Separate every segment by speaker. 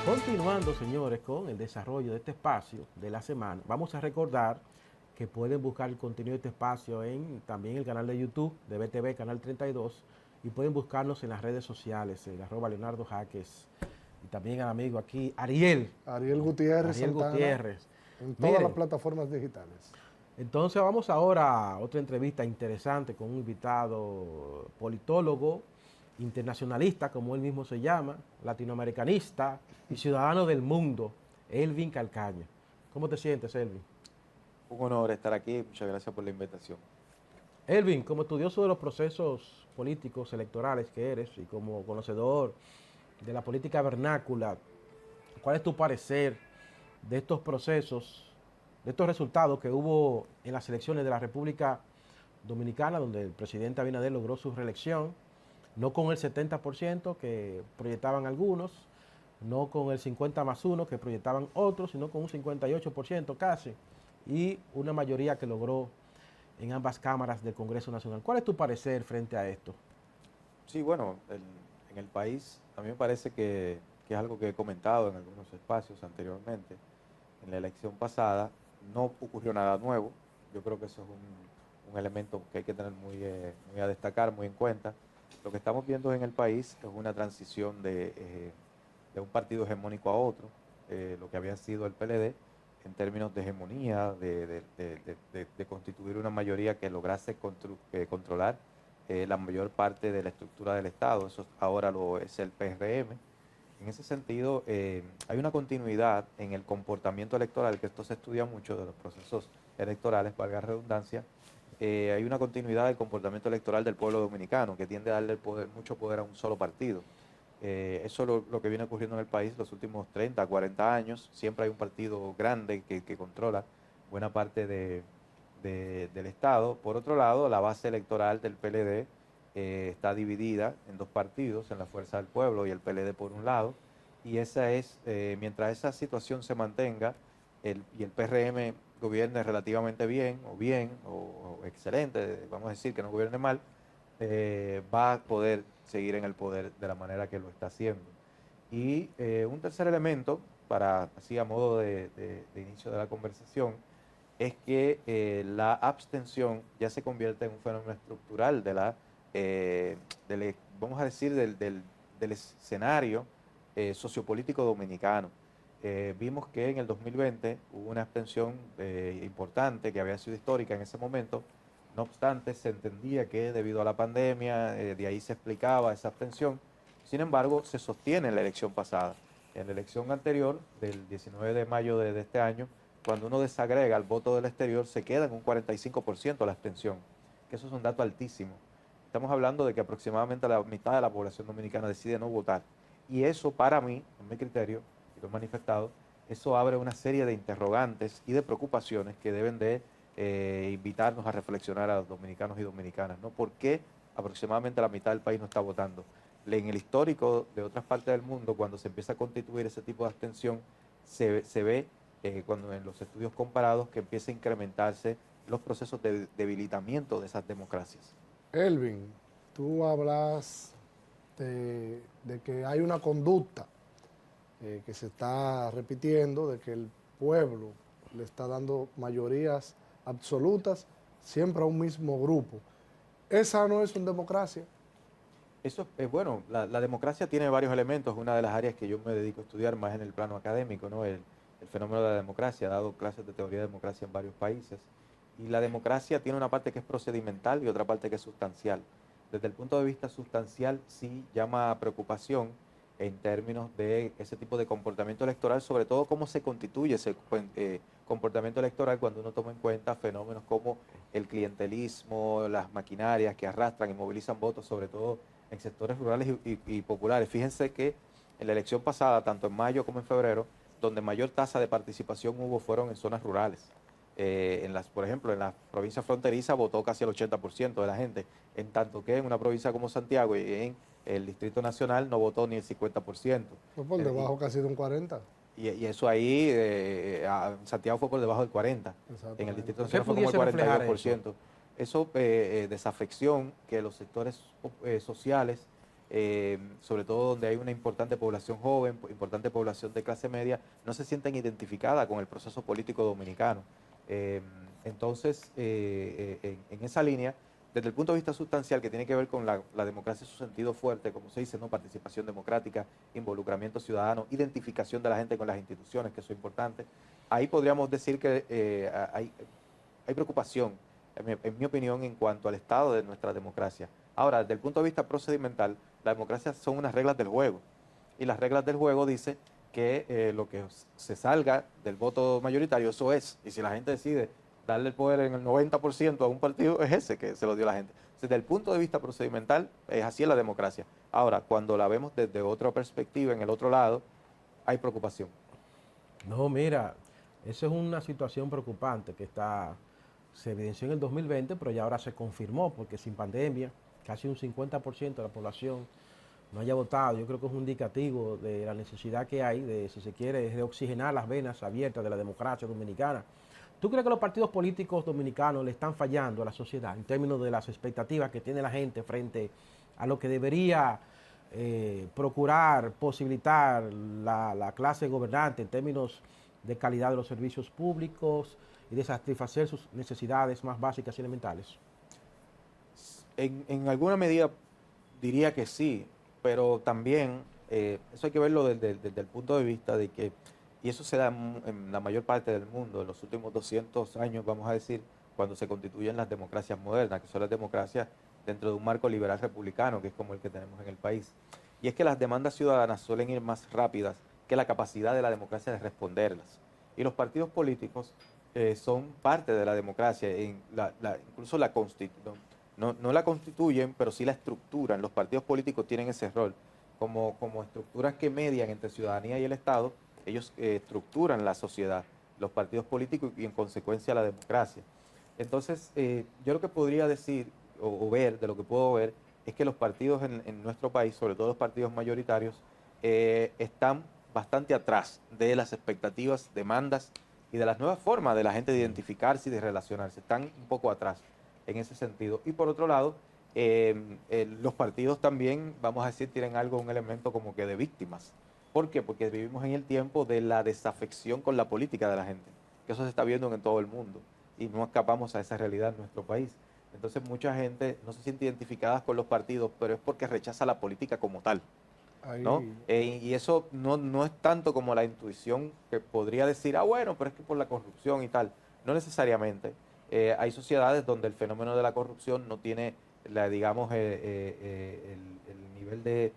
Speaker 1: Continuando, señores, con el desarrollo de este espacio de la semana, vamos a recordar que pueden buscar el contenido de este espacio en también el canal de YouTube de BTV, Canal 32, y pueden buscarnos en las redes sociales, en @LeonardoJaques, y también al amigo aquí,
Speaker 2: Ariel Gutiérrez
Speaker 1: Ariel
Speaker 2: Santana,
Speaker 1: Gutiérrez.
Speaker 2: en todas las
Speaker 1: Miren,
Speaker 2: plataformas digitales.
Speaker 1: entonces vamos ahora a otra entrevista interesante con un invitado politólogo, internacionalista, como él mismo se llama, latinoamericanista y ciudadano del mundo, Elvin Calcaño. ¿Cómo te sientes, Elvin?
Speaker 3: Un honor estar aquí, muchas gracias por la invitación.
Speaker 1: Elvin, como estudioso de los procesos políticos electorales que eres y como conocedor de la política vernácula, ¿cuál es tu parecer de estos procesos, de estos resultados que hubo en las elecciones de la República Dominicana, donde el presidente Abinader logró su reelección, no con el 70% que proyectaban algunos, no con el 50+1 que proyectaban otros, sino con un 58% casi, y una mayoría que logró en ambas cámaras del Congreso Nacional? ¿Cuál es tu parecer frente a esto?
Speaker 3: Sí, bueno, en el país a mí me parece que es algo que he comentado en algunos espacios anteriormente. En la elección pasada no ocurrió nada nuevo. Yo creo que eso es un elemento que hay que tener muy a destacar, muy en cuenta. Lo que estamos viendo en el país es una transición de un partido hegemónico a otro, lo que había sido el PLD, en términos de hegemonía, de constituir una mayoría que lograse controlar la mayor parte de la estructura del Estado. Eso ahora lo es el PRM. En ese sentido, hay una continuidad en el comportamiento electoral, que esto se estudia mucho de los procesos electorales, valga la redundancia. Hay una continuidad del comportamiento electoral del pueblo dominicano, que tiende a darle mucho poder a un solo partido. Eso es lo que viene ocurriendo en el país los últimos 30, 40 años. Siempre hay un partido grande que controla buena parte del Estado. Por otro lado, la base electoral del PLD está dividida en dos partidos, en la Fuerza del Pueblo y el PLD por un lado. Y mientras esa situación se mantenga y el PRM gobierne relativamente bien o excelente, vamos a decir que no gobierne mal, va a poder seguir en el poder de la manera que lo está haciendo. Y un tercer elemento, así a modo de inicio de la conversación, es que la abstención ya se convierte en un fenómeno estructural vamos a decir, del escenario sociopolítico dominicano. Vimos que en el 2020 hubo una abstención importante que había sido histórica en ese momento. No obstante, se entendía que debido a la pandemia, de ahí se explicaba esa abstención. Sin embargo, se sostiene en la elección pasada. En la elección anterior, del 19 de mayo de este año, cuando uno desagrega el voto del exterior, se queda en un 45% la abstención, que eso es un dato altísimo. Estamos hablando de que aproximadamente la mitad de la población dominicana decide no votar. Y eso, para mí, en mi criterio, y lo he manifestado, eso abre una serie de interrogantes y de preocupaciones que deben de invitarnos a reflexionar a los dominicanos y dominicanas, ¿no? ¿Por qué aproximadamente la mitad del país no está votando? En el histórico de otras partes del mundo, cuando se empieza a constituir ese tipo de abstención, se ve cuando en los estudios comparados que empieza a incrementarse los procesos de debilitamiento de esas democracias.
Speaker 2: Elvin, tú hablas de que hay una conducta que se está repitiendo, de que el pueblo le está dando mayorías absolutas siempre a un mismo grupo. Esa no es una democracia.
Speaker 3: Eso es bueno, la democracia tiene varios elementos, es una de las áreas que yo me dedico a estudiar más en el plano académico, ¿no? El fenómeno de la democracia, he dado clases de teoría de democracia en varios países, y la democracia tiene una parte que es procedimental y otra parte que es sustancial. Desde el punto de vista sustancial, sí llama a preocupación en términos de ese tipo de comportamiento electoral, sobre todo cómo se constituye ese comportamiento electoral cuando uno toma en cuenta fenómenos como el clientelismo, las maquinarias que arrastran y movilizan votos, sobre todo en sectores rurales y populares. Fíjense que en la elección pasada, tanto en mayo como en febrero, donde mayor tasa de participación hubo fueron en zonas rurales. Por ejemplo, en la provincia fronteriza votó casi el 80% de la gente, en tanto que en una provincia como Santiago y en el Distrito Nacional no votó ni el 50%.
Speaker 2: Fue por debajo casi de un 40%.
Speaker 3: Y eso ahí, Santiago fue por debajo del 40%, en el Distrito
Speaker 1: ¿Qué
Speaker 3: Nacional fue como el
Speaker 1: pudiese reflejar
Speaker 3: 42%.
Speaker 1: eso?
Speaker 3: Eso, desafección que los sectores sociales sobre todo donde hay una importante población joven, importante población de clase media, no se sienten identificadas con el proceso político dominicano. Entonces, en esa línea, desde el punto de vista sustancial, que tiene que ver con la democracia en su sentido fuerte, como se dice, ¿no? Participación democrática, involucramiento ciudadano, identificación de la gente con las instituciones, que eso es importante, ahí podríamos decir que hay preocupación, en mi opinión, en cuanto al estado de nuestra democracia. Ahora, desde el punto de vista procedimental, la democracia son unas reglas del juego. Y las reglas del juego dicen que lo que se salga del voto mayoritario, eso es. Y si la gente decide darle el poder en el 90% a un partido, es ese que se lo dio la gente. Desde el punto de vista procedimental, es así en la democracia. Ahora, cuando la vemos desde otra perspectiva, en el otro lado, hay preocupación.
Speaker 1: No, mira, esa es una situación preocupante que se evidenció en el 2020, pero ya ahora se confirmó, porque sin pandemia, casi un 50% de la población no haya votado. Yo creo que es un indicativo de la necesidad que hay de, si se quiere, reoxigenar las venas abiertas de la democracia dominicana. ¿Tú crees que los partidos políticos dominicanos le están fallando a la sociedad en términos de las expectativas que tiene la gente frente a lo que debería procurar, posibilitar la clase gobernante en términos de calidad de los servicios públicos y de satisfacer sus necesidades más básicas y elementales?
Speaker 3: En alguna medida diría que sí, pero también eso hay que verlo desde el punto de vista de que, y eso se da en la mayor parte del mundo, en los últimos 200 años, vamos a decir, cuando se constituyen las democracias modernas, que son las democracias dentro de un marco liberal republicano, que es como el que tenemos en el país. Y es que las demandas ciudadanas suelen ir más rápidas que la capacidad de la democracia de responderlas. Y los partidos políticos son parte de la democracia, incluso la constitución. No la constituyen, pero sí la estructuran. Los partidos políticos tienen ese rol. Como estructuras que median entre ciudadanía y el Estado, ellos estructuran la sociedad, los partidos políticos y en consecuencia la democracia. Entonces, yo lo que podría decir o ver, de lo que puedo ver, es que los partidos en nuestro país, sobre todo los partidos mayoritarios, están bastante atrás de las expectativas, demandas y de las nuevas formas de la gente de identificarse y de relacionarse. Están un poco atrás en ese sentido. Y por otro lado, los partidos también, vamos a decir, tienen un elemento como que de víctimas. ¿Por qué? Porque vivimos en el tiempo de la desafección con la política de la gente, que eso se está viendo en todo el mundo y no escapamos a esa realidad en nuestro país. Entonces mucha gente no se siente identificada con los partidos, pero es porque rechaza la política como tal, ¿no? Y eso no es tanto como la intuición que podría decir, bueno, pero es que por la corrupción y tal. No necesariamente. Hay sociedades donde el fenómeno de la corrupción no tiene, digamos, el nivel de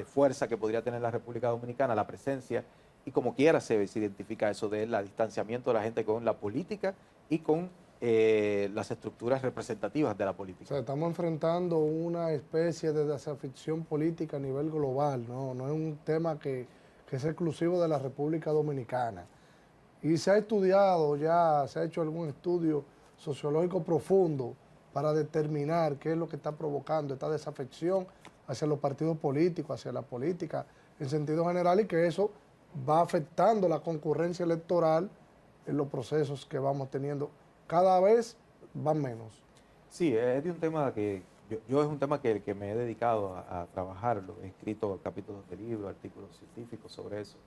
Speaker 3: fuerza que podría tener la República Dominicana, la presencia, y como quiera se identifica eso del distanciamiento de la gente con la política y con las estructuras representativas de la política.
Speaker 2: O sea, estamos enfrentando una especie de desafección política a nivel global, no es un tema que es exclusivo de la República Dominicana. Y se ha estudiado ya, se ha hecho algún estudio sociológico profundo para determinar qué es lo que está provocando esta desafección hacia los partidos políticos, hacia la política en sentido general, y que eso va afectando la concurrencia electoral en los procesos que vamos teniendo. Cada vez van menos.
Speaker 3: Sí, es de un tema que yo es un tema que me he dedicado a trabajarlo. He escrito capítulos de libros, artículos científicos sobre eso.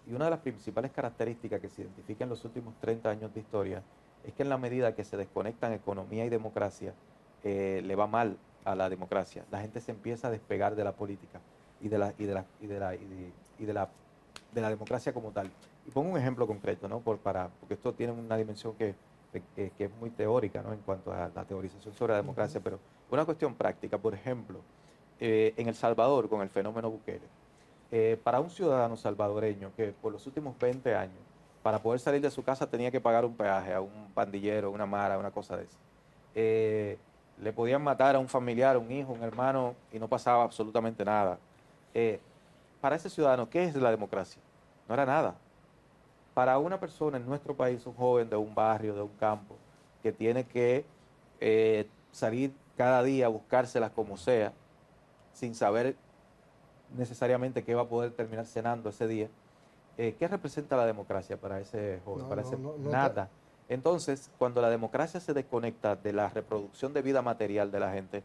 Speaker 3: Y una de las principales características que se identifica en los últimos 30 años de historia es que en la medida que se desconectan economía y democracia, le va mal a la democracia. La gente se empieza a despegar de la política y de la democracia como tal. Y pongo un ejemplo concreto, ¿no? Porque esto tiene una dimensión que es muy teórica, ¿no? En cuanto a la teorización sobre la democracia, pero una cuestión práctica, por ejemplo, en El Salvador, con el fenómeno Bukele, para un ciudadano salvadoreño que por los últimos 20 años, para poder salir de su casa tenía que pagar un peaje a un pandillero, una mara, una cosa de eso. Le podían matar a un familiar, un hijo, un hermano, y no pasaba absolutamente nada. Para ese ciudadano, ¿qué es la democracia? No era nada. Para una persona en nuestro país, un joven de un barrio, de un campo, que tiene que salir cada día a buscárselas como sea, sin saber necesariamente qué va a poder terminar cenando ese día, ¿qué representa la democracia para ese joven? Nada. Entonces, cuando la democracia se desconecta de la reproducción de vida material de la gente,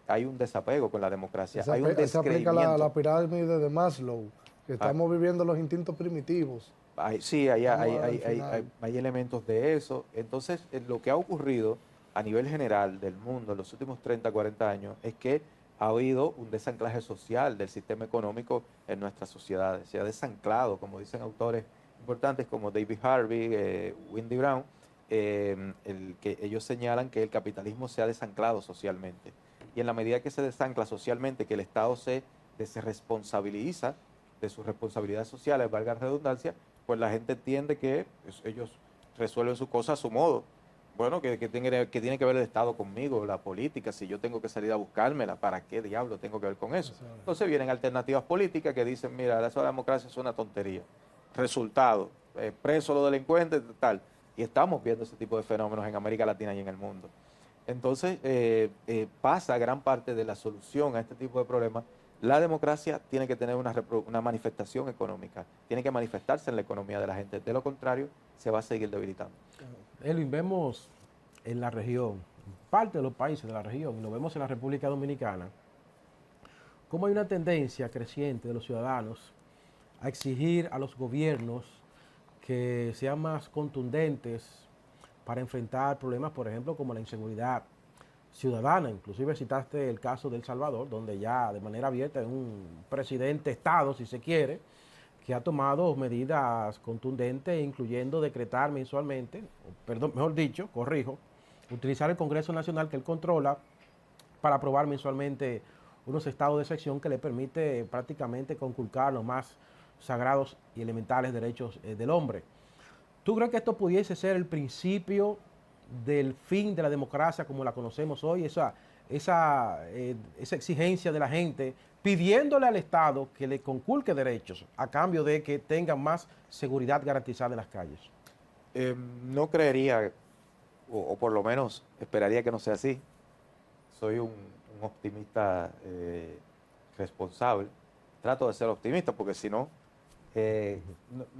Speaker 3: hay un desapego con la democracia,
Speaker 2: Se
Speaker 3: hay un
Speaker 2: se aplica la
Speaker 3: descreimiento.
Speaker 2: pirámide de Maslow, que estamos viviendo los instintos primitivos.
Speaker 3: Sí,
Speaker 2: Vamos al final.
Speaker 3: hay elementos de eso. Entonces, lo que ha ocurrido a nivel general del mundo en los últimos 30, 40 años es que ha habido un desanclaje social del sistema económico en nuestras sociedades. Se ha desanclado, como dicen autores importantes como David Harvey, Wendy Brown, que ellos señalan que el capitalismo se ha desanclado socialmente. Y en la medida que se desancla socialmente, que el Estado se desresponsabiliza de sus responsabilidades sociales, valga la redundancia, pues la gente entiende que pues, ellos resuelven sus cosas a su modo. Bueno, que tiene que ver el Estado conmigo, la política, si yo tengo que salir a buscármela, ¿para qué diablo tengo que ver con eso? Entonces vienen alternativas políticas que dicen, mira, eso de la democracia es una tontería. Resultado, preso los delincuentes, tal. Y estamos viendo ese tipo de fenómenos en América Latina y en el mundo. Entonces, pasa gran parte de la solución a este tipo de problemas. La democracia tiene que tener una manifestación económica, tiene que manifestarse en la economía de la gente. De lo contrario, se va a seguir debilitando.
Speaker 1: Elvin, vemos en la región, parte de los países de la región, y lo vemos en la República Dominicana, cómo hay una tendencia creciente de los ciudadanos a exigir a los gobiernos que sean más contundentes para enfrentar problemas, por ejemplo, como la inseguridad ciudadana. Inclusive citaste el caso de El Salvador, donde ya de manera abierta es un presidente Estado, si se quiere, que ha tomado medidas contundentes, incluyendo decretar mensualmente, perdón, mejor dicho, corrijo, utilizar el Congreso Nacional que él controla para aprobar mensualmente unos estados de excepción que le permite prácticamente conculcar los más sagrados y elementales derechos del hombre. ¿Tú crees que esto pudiese ser el principio del fin de la democracia como la conocemos hoy? Esa exigencia de la gente pidiéndole al Estado que le conculque derechos a cambio de que tengan más seguridad garantizada en las calles.
Speaker 3: No creería, o por lo menos esperaría que no sea así. Soy un optimista responsable. Trato de ser optimista porque si no,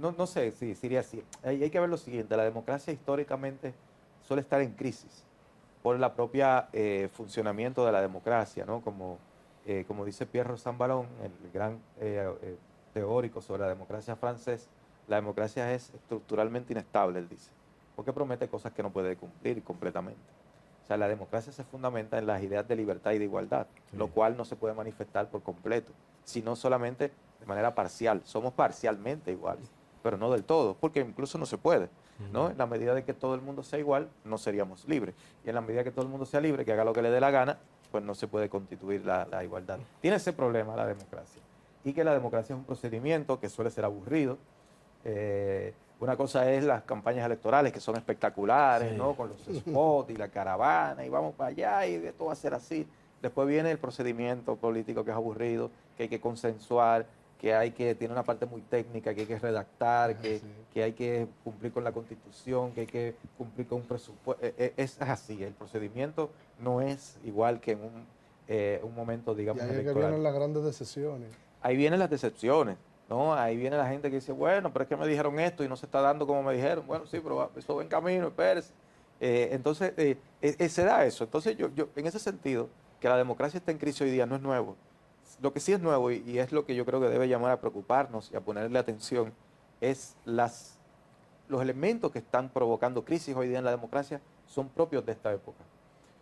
Speaker 3: no sé si sería así. Hay que ver lo siguiente, la democracia históricamente suele estar en crisis por la propia funcionamiento de la democracia, ¿no? Como dice Pierre Rosanvallon, el gran teórico sobre la democracia francés, la democracia es estructuralmente inestable, él dice, porque promete cosas que no puede cumplir completamente. O sea, la democracia se fundamenta en las ideas de libertad y de igualdad, sí, lo cual no se puede manifestar por completo, sino solamente de manera parcial. Somos parcialmente iguales, pero no del todo, porque incluso no se puede, ¿no? En la medida de que todo el mundo sea igual, no seríamos libres. Y en la medida que todo el mundo sea libre, que haga lo que le dé la gana, pues no se puede constituir la igualdad. Tiene ese problema la democracia. Y que la democracia es un procedimiento que suele ser aburrido. Una cosa es las campañas electorales, que son espectaculares, sí, ¿no? Con los spots y la caravana, y vamos para allá, y esto va a ser así. Después viene el procedimiento político, que es aburrido, que hay que consensuar, tiene una parte muy técnica, que hay que redactar, que hay que cumplir con la Constitución, que hay que cumplir con un presupuesto. Es así, el procedimiento no es igual que en un momento, digamos,
Speaker 2: y ahí
Speaker 3: electoral.
Speaker 2: Es que vienen las grandes decepciones.
Speaker 3: Ahí vienen las decepciones, ¿no? Ahí viene la gente que dice, bueno, pero es que me dijeron esto y no se está dando como me dijeron. Bueno, sí, pero eso va en camino, espérese. Entonces, se da eso. Entonces, yo en ese sentido, que la democracia está en crisis hoy día no es nuevo. Lo que sí es nuevo, y es lo que yo creo que debe llamar a preocuparnos y a ponerle atención, es los elementos que están provocando crisis hoy día en la democracia son propios de esta época.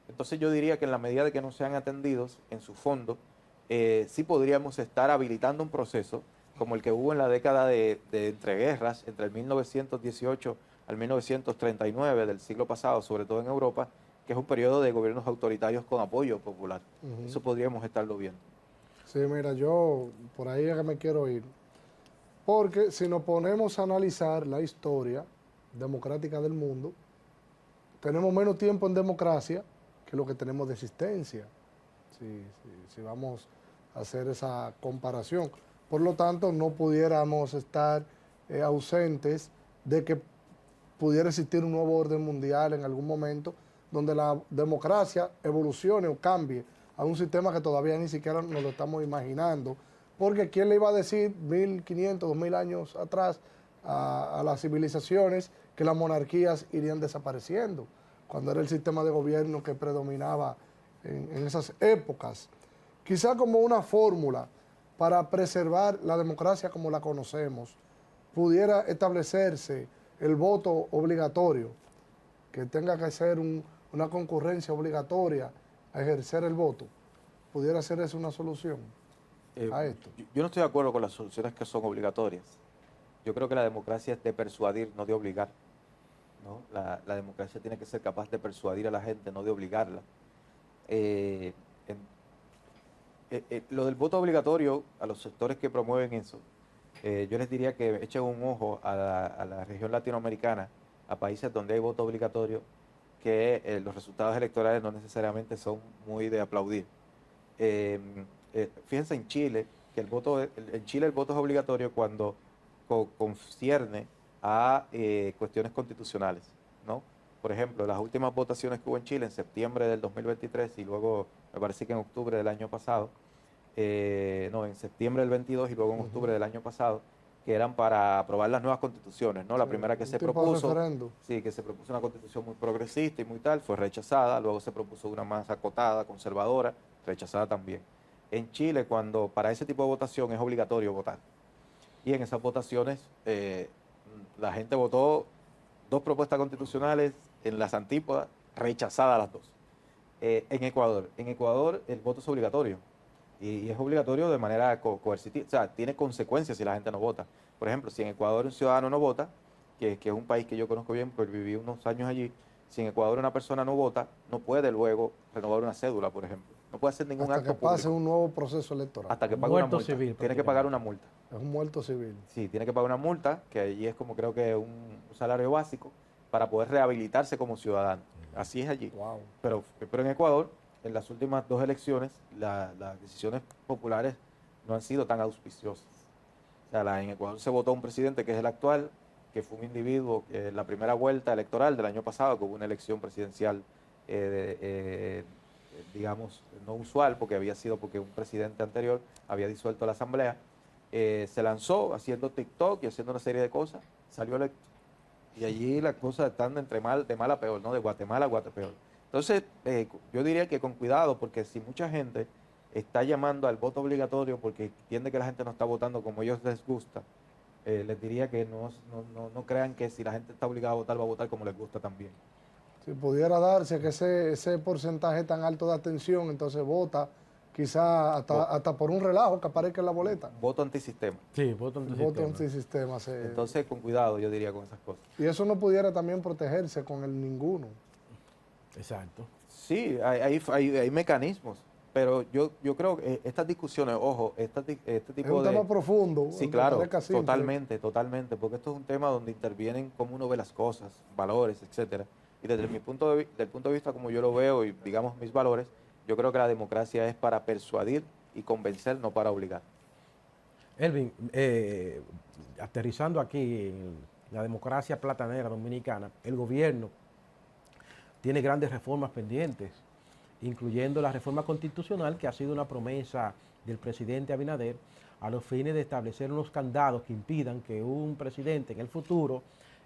Speaker 3: Entonces yo diría que en la medida de que no sean atendidos en su fondo, sí podríamos estar habilitando un proceso como el que hubo en la década de entreguerras, entre el 1918 al 1939 del siglo pasado, sobre todo en Europa, que es un periodo de gobiernos autoritarios con apoyo popular. Eso podríamos estarlo viendo.
Speaker 2: Sí, mira, yo por ahí es que me quiero ir. Porque si nos ponemos a analizar la historia democrática del mundo, tenemos menos tiempo en democracia que lo que tenemos de existencia. Si vamos a hacer esa comparación. Por lo tanto, no pudiéramos estar ausentes de que pudiera existir un nuevo orden mundial en algún momento donde la democracia evolucione o cambie a un sistema que todavía ni siquiera nos lo estamos imaginando, porque ¿quién le iba a decir 1500, 2000 años atrás a las civilizaciones que las monarquías irían desapareciendo? Cuando era el sistema de gobierno que predominaba en esas épocas, quizá como una fórmula para preservar la democracia como la conocemos, pudiera establecerse el voto obligatorio, que tenga que ser una concurrencia obligatoria a ejercer el voto. ¿Pudiera ser esa una solución a esto?
Speaker 3: Yo no estoy de acuerdo con las soluciones que son obligatorias. Yo creo que la democracia es de persuadir, no de obligar, ¿no? La democracia tiene que ser capaz de persuadir a la gente, no de obligarla. Lo del voto obligatorio, a los sectores que promueven eso, yo les diría que echen un ojo a la región latinoamericana, a países donde hay voto obligatorio, que los resultados electorales no necesariamente son muy de aplaudir. Fíjense en Chile, que en Chile el voto es obligatorio cuando concierne a cuestiones constitucionales, ¿no? Por ejemplo, las últimas votaciones que hubo en Chile en septiembre del 2023 y luego me parece que en octubre del año pasado, en septiembre del 22 y luego en octubre del año pasado, que eran para aprobar las nuevas constituciones, ¿no? La primera que se propuso, sí, que se propuso una constitución muy progresista y muy tal, fue rechazada, luego se propuso una más acotada, conservadora, rechazada también. En Chile, cuando para ese tipo de votación es obligatorio votar, y en esas votaciones la gente votó 2 propuestas constitucionales en las antípodas, rechazadas las 2. En Ecuador el voto es obligatorio, y es obligatorio de manera coercitiva, o sea, tiene consecuencias si la gente no vota. Por ejemplo, si en Ecuador un ciudadano no vota, que es un país que yo conozco bien, pues viví unos años allí, si en Ecuador una persona no vota, no puede luego renovar una cédula, por ejemplo. No puede hacer ningún acto público.
Speaker 2: Hasta que pase un nuevo proceso electoral.
Speaker 3: Hasta que pague una multa.
Speaker 1: Civil,
Speaker 3: tiene que pagar una multa.
Speaker 2: Es un muerto civil.
Speaker 3: Sí, tiene que pagar una multa, que allí es como creo que un salario básico, para poder rehabilitarse como ciudadano. Así es allí.
Speaker 2: Wow.
Speaker 3: Pero en Ecuador, en las últimas 2 elecciones, las decisiones populares no han sido tan auspiciosas. O sea, en Ecuador se votó un presidente que es el actual, que fue un individuo que en la primera vuelta electoral del año pasado, que hubo una elección presidencial, digamos, no usual, porque un presidente anterior había disuelto la asamblea, se lanzó haciendo TikTok y haciendo una serie de cosas, salió electo. Y allí las cosas están de mal a peor, ¿no? De Guatemala a Guatepeor. Entonces, yo diría que con cuidado, porque si mucha gente está llamando al voto obligatorio porque entiende que la gente no está votando como a ellos les gusta, les diría que no crean que si la gente está obligada a votar, va a votar como les gusta también.
Speaker 2: Si pudiera darse que ese porcentaje tan alto de abstención, entonces vota quizá hasta por un relajo que aparezca en la boleta.
Speaker 3: Voto antisistema.
Speaker 1: Sí, voto antisistema.
Speaker 2: Voto antisistema.
Speaker 3: Entonces, con cuidado, yo diría, con esas cosas.
Speaker 2: Y eso no pudiera también protegerse con el ninguno.
Speaker 1: Exacto.
Speaker 3: Sí, hay mecanismos, pero yo creo que estas discusiones, ojo, este tipo de...
Speaker 2: Es un tema profundo.
Speaker 3: Sí, claro, totalmente, porque esto es un tema donde intervienen cómo uno ve las cosas, valores, etcétera. Y desde mi punto de vista, como yo lo veo y digamos mis valores, yo creo que la democracia es para persuadir y convencer, no para obligar.
Speaker 1: Elvin, aterrizando aquí en la democracia platanera dominicana, el gobierno tiene grandes reformas pendientes, incluyendo la reforma constitucional, que ha sido una promesa del presidente Abinader, a los fines de establecer unos candados que impidan que un presidente en el futuro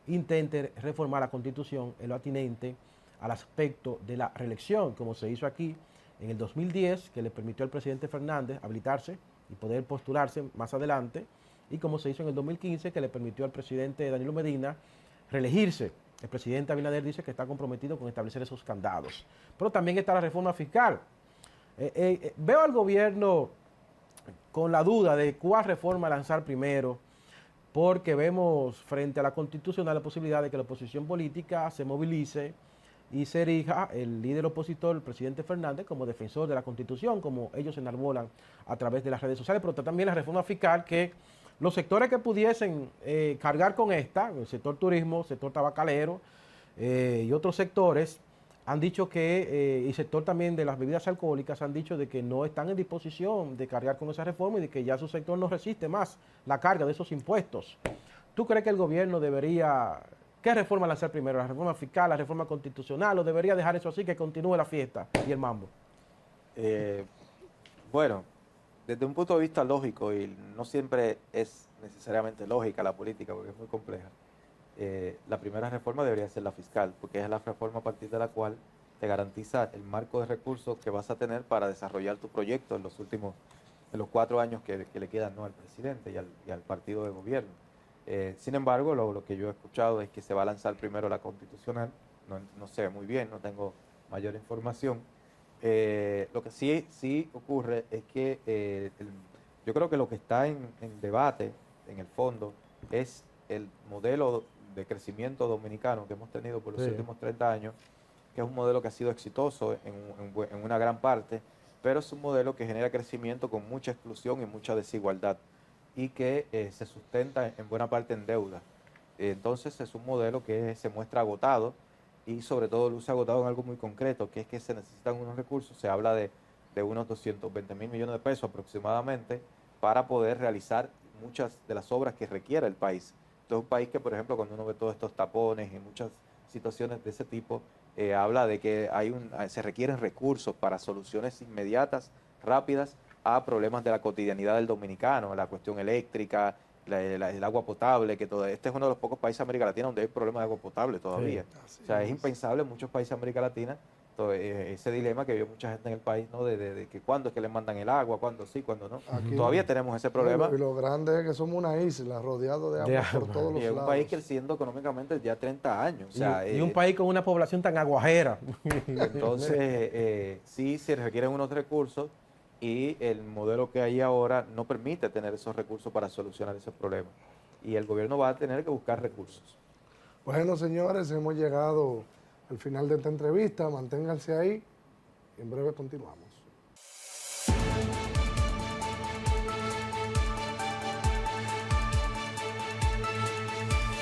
Speaker 1: intente reformar la Constitución en lo atinente al aspecto de la reelección, como se hizo aquí en el 2010, que le permitió al presidente Fernández habilitarse y poder postularse más adelante, y como se hizo en el 2015, que le permitió al presidente Danilo Medina reelegirse. El presidente Abinader dice que está comprometido con establecer esos candados. Pero también está la reforma fiscal. Veo al gobierno con la duda de cuál reforma lanzar primero, porque vemos frente a la Constitucional la posibilidad de que la oposición política se movilice y se erija el líder opositor, el presidente Fernández, como defensor de la Constitución, como ellos enarbolan a través de las redes sociales, pero también la reforma fiscal, que los sectores que pudiesen cargar con esta, el sector turismo, sector tabacalero y otros sectores, han dicho que, y sector también de las bebidas alcohólicas, han dicho de que no están en disposición de cargar con esa reforma y de que ya su sector no resiste más la carga de esos impuestos. ¿Tú crees que el gobierno debería, qué reforma lanzar primero, la reforma fiscal, la reforma constitucional, o debería dejar eso así, que continúe la fiesta y el mambo?
Speaker 3: Bueno, desde un punto de vista lógico, y no siempre es necesariamente lógica la política porque es muy compleja, la primera reforma debería ser la fiscal, porque es la reforma a partir de la cual te garantiza el marco de recursos que vas a tener para desarrollar tu proyecto en los 4 años que le quedan, ¿no?, al presidente y al partido de gobierno. Sin embargo, lo que yo he escuchado es que se va a lanzar primero la constitucional. No sé muy bien, no tengo mayor información. Lo que sí ocurre es que yo creo que lo que está en debate, en el fondo, es el modelo de crecimiento dominicano que hemos tenido por los últimos 30 años, que es un modelo que ha sido exitoso en una gran parte, pero es un modelo que genera crecimiento con mucha exclusión y mucha desigualdad, y que se sustenta en buena parte en deuda. Entonces es un modelo que se muestra agotado, y sobre todo luce agotado en algo muy concreto, que es que se necesitan unos recursos. Se habla de unos 220.000 millones de pesos aproximadamente para poder realizar muchas de las obras que requiere el país. Entonces, un país que, por ejemplo, cuando uno ve todos estos tapones y muchas situaciones de ese tipo, habla de que se requieren recursos para soluciones inmediatas, rápidas, a problemas de la cotidianidad del dominicano, la cuestión eléctrica, el agua potable, que todo. Este es uno de los pocos países de América Latina donde hay problemas de agua potable todavía.
Speaker 1: Sí,
Speaker 3: o sea, es impensable en muchos países de América Latina ese dilema que vio mucha gente en el país, ¿no? De que cuándo es que le mandan el agua, cuándo sí, cuándo no.
Speaker 2: Aquí,
Speaker 3: Todavía tenemos ese problema.
Speaker 2: Y lo grande es que somos una isla rodeada de agua por todos los
Speaker 3: Y es un
Speaker 2: lados.
Speaker 3: país creciendo económicamente ya 30 años. O sea,
Speaker 1: y un país con una población tan aguajera.
Speaker 3: Entonces, sí se requieren unos recursos, y el modelo que hay ahora no permite tener esos recursos para solucionar ese problema. Y el gobierno va a tener que buscar recursos.
Speaker 2: Bueno, señores, hemos llegado al final de esta entrevista. Manténganse ahí. En breve continuamos.